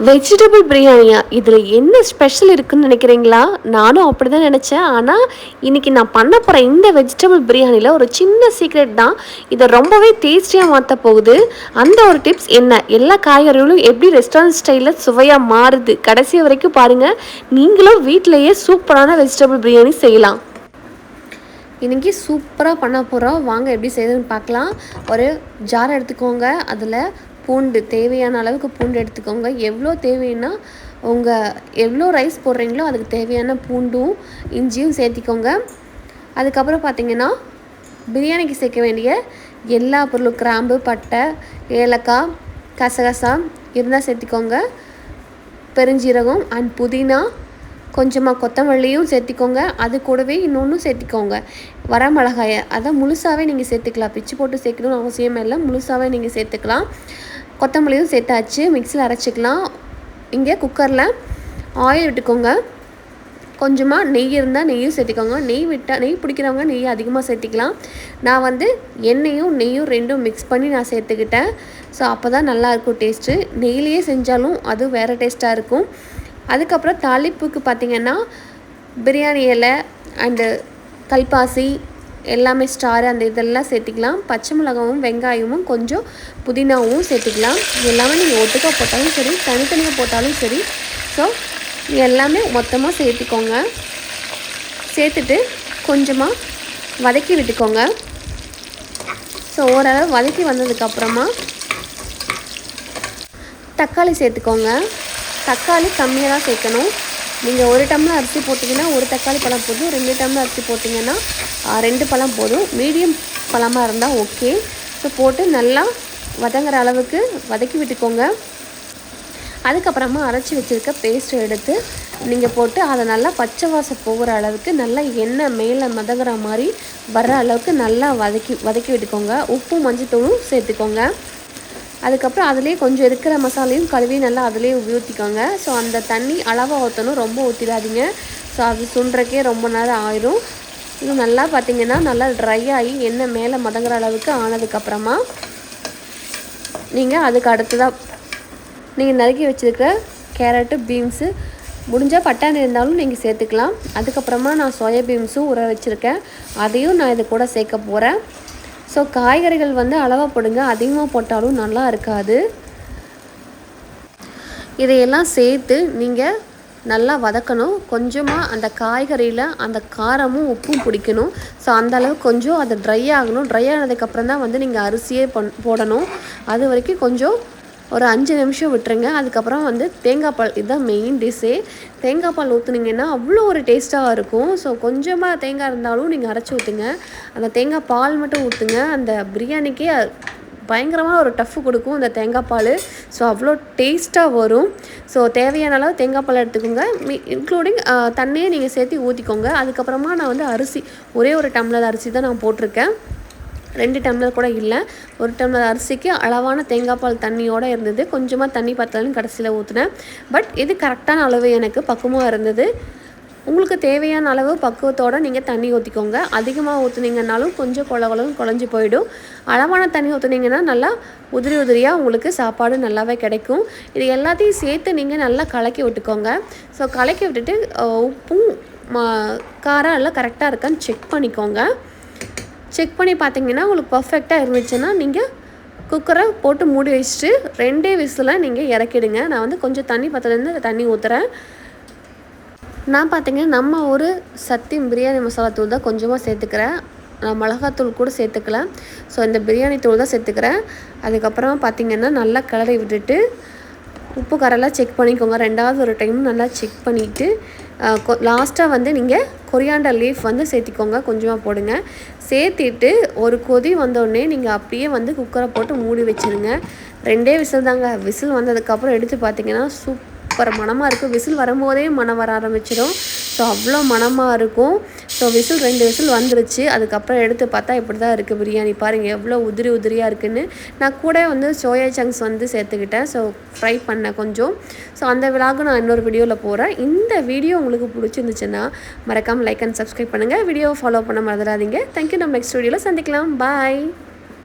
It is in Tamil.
வெஜிடபிள் பிரியாணியா? இதில் என்ன ஸ்பெஷல் இருக்குதுன்னு நினைக்கிறீங்களா? நானும் அப்படி தான் நினச்சேன். ஆனால் இன்றைக்கி நான் பண்ண போகிற இந்த வெஜிடபிள் பிரியாணியில் ஒரு சின்ன சீக்ரெட் தான் இதை ரொம்பவே டேஸ்டியாக மாற்ற போகுது. அந்த ஒரு டிப்ஸ் என்ன, எல்லா காய்கறிகளும் எப்படி ரெஸ்டாரண்ட் ஸ்டைலில் சுவையாக மாறுது, கடைசி வரைக்கும் பாருங்கள். நீங்களும் வீட்டிலையே சூப்பரான வெஜிடபிள் பிரியாணி செய்யலாம். இன்றைக்கி சூப்பராக பண்ண போகிறோம். வாங்க எப்படி செய்யுதுன்னு பார்க்கலாம். ஒரு ஜார் எடுத்துக்கோங்க. அதில் பூண்டு, தேவையான அளவுக்கு பூண்டு எடுத்துக்கோங்க. எவ்வளோ தேவைன்னா உங்கள் எவ்வளோ ரைஸ் போடுறீங்களோ அதுக்கு தேவையான பூண்டும் இஞ்சியும் சேர்த்திக்கோங்க. அதுக்கப்புறம் பார்த்திங்கன்னா பிரியாணிக்கு சேர்க்க வேண்டிய எல்லா பொருளும், கிராம்பு, பட்டை, ஏலக்காய், கசகசா இருந்தால் சேர்த்திக்கோங்க. பெருஞ்சீரகம் அண்ட் புதினா, கொஞ்சமாக கொத்தமல்லியும் சேர்த்திக்கோங்க. அது கூடவே இன்னொன்றும் சேர்த்திக்கோங்க, வரமிளகாயை. அதை முழுசாகவே நீங்கள் சேர்த்துக்கலாம். பிச்சு போட்டு சேர்க்கணும்னு அவசியமே இல்லை, முழுசாகவே நீங்கள் சேர்த்துக்கலாம். கொத்தமல்லியும் சேர்த்தாச்சு, மிக்சியில் அரைச்சிக்கலாம். இங்கே குக்கரில் ஆயில் விட்டுக்கோங்க. கொஞ்சமாக நெய் இருந்தால் நெய்யும் சேர்த்திக்கோங்க. நெய் பிடிக்கிறவங்க நெய் அதிகமாக சேர்த்திக்கலாம். நான் எண்ணெயும் ரெண்டும் மிக்ஸ் பண்ணி நான் சேர்த்துக்கிட்டேன். ஸோ அப்போ தான் நல்லாயிருக்கும் டேஸ்ட்டு. நெய்லேயே செஞ்சாலும் அது வேறு டேஸ்ட்டாக இருக்கும். அதுக்கப்புறம் தாளிப்புக்கு பார்த்திங்கன்னா பிரியாணி இலை அண்டு கல்பாசி எல்லாமே ஸ்டார் அந்த இதெல்லாம் சேர்த்திக்கலாம். பச்சை மிளகாவும் வெங்காயமும் கொஞ்சம் புதினாவும் சேர்த்திக்கலாம். எல்லாமே நீங்கள் ஒட்டுக்கா போட்டாலும் சரி, தனித்தனியாக போட்டாலும் சரி. ஸோ எல்லாமே மொத்தமாக சேர்த்திக்கோங்க. சேர்த்துட்டு கொஞ்சமாக வதக்கி விட்டுக்கோங்க. ஸோ ஓரளவு வதக்கி வந்ததுக்கப்புறமா தக்காளி சேர்த்துக்கோங்க. தக்காளி கம்மியாக தான் சேர்க்கணும். நீங்கள் 1 டம்ளர் அரிசி போட்டிங்கன்னா 1 தக்காளி பழம் போதும். 2 டம்ளர் அரிசி போட்டிங்கன்னா 2 பழம் போதும். மீடியம் பழமாக இருந்தால் ஓகே. ஸோ போட்டு நல்லா வதங்குற அளவுக்கு வதக்கி விட்டுக்கோங்க. அதுக்கப்புறமா அரைச்சி வச்சுருக்க பேஸ்ட்டை எடுத்து நீங்கள் போட்டு அதை நல்லா பச்சை வாசம் போகிற அளவுக்கு நல்லா எண்ணெய் மேலே மதங்குற மாதிரி வர்ற அளவுக்கு நல்லா வதக்கி விட்டுக்கோங்க. உப்பும் மஞ்சத்தூளும் சேர்த்துக்கோங்க. அதுக்கப்புறம் அதிலே கொஞ்சம் இருக்கிற மசாலையும் கழுவி நல்லா அதிலே ஊற்றிக்கோங்க. ஸோ அந்த தண்ணி அளவாக ஊற்றணும், ரொம்ப ஊற்றிடாதீங்க. ஸோ அது சுண்டுறக்கே ரொம்ப நேரம் ஆயிரும். இது நல்லா பார்த்திங்கன்னா நல்லா ட்ரை ஆகி எண்ணெய் மேலே மதங்குற அளவுக்கு ஆனதுக்கப்புறமா நீங்கள் அதுக்கு அடுத்ததாக நீங்கள் நறுக்கி வச்சுருக்கிற கேரட்டு, பீன்ஸு, முடிஞ்சால் பட்டாணி இருந்தாலும் நீங்கள் சேர்த்துக்கலாம். அதுக்கப்புறமா நான் சோயா பீன்ஸும் ஊற வச்சுருக்கேன், அதையும் நான் இது கூட சேர்க்க போகிறேன். ஸோ காய்கறிகள் அளவாக போடுங்க, அதிகமாக போட்டாலும் நல்லா இருக்காது. இதையெல்லாம் சேர்த்து நீங்கள் நல்லா வதக்கணும். கொஞ்சமாக அந்த காய்கறியில் அந்த காரமும் உப்பும் பிடிக்கணும். ஸோ அந்தளவு கொஞ்சம் அது ட்ரை ஆகணும். ட்ரை ஆனதுக்கப்புறம் தான் நீங்கள் அரிசியே போடணும். அது வரைக்கும் கொஞ்சம் ஒரு 5 நிமிஷம் விட்டுருங்க. அதுக்கப்புறம் தேங்காய் பால், இதுதான் மெயின் டிஷ்ஷே. தேங்காய் பால் ஊற்றுனீங்கன்னா அவ்வளோ ஒரு டேஸ்ட்டாக இருக்கும். ஸோ கொஞ்சமாக தேங்காய் இருந்தாலும் நீங்கள் அரைச்சி ஊற்றுங்க. அந்த தேங்காய் பால் மட்டும் ஊற்றுங்க. அந்த பிரியாணிக்கே பயங்கரமாக ஒரு டஃப்பு கொடுக்கும் அந்த தேங்காய் பால். ஸோ அவ்வளோ டேஸ்ட்டாக வரும். ஸோ தேவையான அளவு தேங்காய் பால் எடுத்துக்கோங்க. இன்க்ளூடிங் தண்ணியை நீங்கள் சேர்த்து ஊற்றிக்கோங்க. அதுக்கப்புறமா நான் அரிசி ஒரே 1 டம்ளர் அரிசி தான் நான் போட்டிருக்கேன், 2 டம்ளர் கூட இல்லை. 1 டம்ளர் அரிசிக்கு அளவான தேங்காய் பால் தண்ணியோடு இருந்தது. கொஞ்சமாக தண்ணி பத்தலன்னு கடைசியில் ஊற்றினேன். பட் இது கரெக்டான அளவு, எனக்கு பக்குவமாக இருந்தது. உங்களுக்கு தேவையான அளவு பக்குவத்தோடு நீங்கள் தண்ணி ஊற்றிக்கோங்க. அதிகமாக ஊற்றுனீங்கன்னாலும் கொஞ்சம் குழஞ்சி போயிடும். அளவான தண்ணி ஊற்றுனீங்கன்னா நல்லா உதிரியாக உங்களுக்கு சாப்பாடு நல்லாவே கிடைக்கும். இது எல்லாத்தையும் சேர்த்து நீங்கள் நல்லா கலக்கி விட்டுக்கோங்க. ஸோ கலக்கி விட்டுட்டு உப்பும் காரம் எல்லாம் கரெக்டாக இருக்கான்னு செக் பண்ணிக்கோங்க. செக் பண்ணி பார்த்தீங்கன்னா உங்களுக்கு பர்ஃபெக்டாக இருந்துச்சுன்னா நீங்கள் குக்கரை போட்டு மூடி வச்சுட்டு 2 விசிலில் நீங்கள் இறக்கிடுங்க. நான் கொஞ்சம் தண்ணி பத்தலேருந்து தண்ணி ஊற்றுறேன். நான் பார்த்திங்கன்னா நம்ம ஒரு சக்தி பிரியாணி மசாலா தூள் தான் கொஞ்சமாக சேர்த்துக்கிறேன். நான் மிளகாத்தூள் கூட சேர்த்துக்கல. ஸோ இந்த பிரியாணி தூள் தான் சேர்த்துக்கிறேன். அதுக்கப்புறமா பார்த்திங்கன்னா நல்லா கிளறி விட்டுட்டு உப்பு காரெல்லாம் செக் பண்ணிக்கோங்க. 2வது ஒரு டைம் நல்லா செக் பண்ணிவிட்டு லாஸ்ட்டாக நீங்கள் கொரியாண்டர் லீஃப் சேர்த்திக்கோங்க. கொஞ்சமாக போடுங்க. சேர்த்திட்டு ஒரு கொதி வந்தோடனே நீங்கள் அப்படியே குக்கரை போட்டு மூடி வச்சுருங்க. 2 விசில் தாங்க. விசில் வந்ததுக்கப்புறம் எடுத்து பார்த்திங்கன்னா சூப்பர் மணமாக இருக்கும். விசில் வரும்போதே மணம் வர ஆரம்பிச்சிடும். ஸோ அவ்வளோ மணமாக இருக்கும். ஸோ 2 விசில் வந்துருச்சு. அதுக்கப்புறம் எடுத்து பார்த்தா இப்படி தான் இருக்குது பிரியாணி. பாருங்கள் எவ்வளோ உதிரியாக இருக்குதுன்னு. நான் கூட சோயா சங்க்ஸ் சேர்த்துக்கிட்டேன். ஸோ ஃப்ரை பண்ணேன் கொஞ்சம். ஸோ அந்த விலாகு நான் இன்னொரு வீடியோவில் போகிறேன். இந்த வீடியோ உங்களுக்கு பிடிச்சிருந்துச்சுன்னா மறக்காமல் லைக் அண்ட் சப்ஸ்கிரைப் பண்ணுங்கள். வீடியோவை ஃபாலோ பண்ண மறந்துடாதீங்க. தேங்க்யூ. நம்ம நெக்ஸ்ட் வீடியோவில் சந்திக்கலாம். பாய்.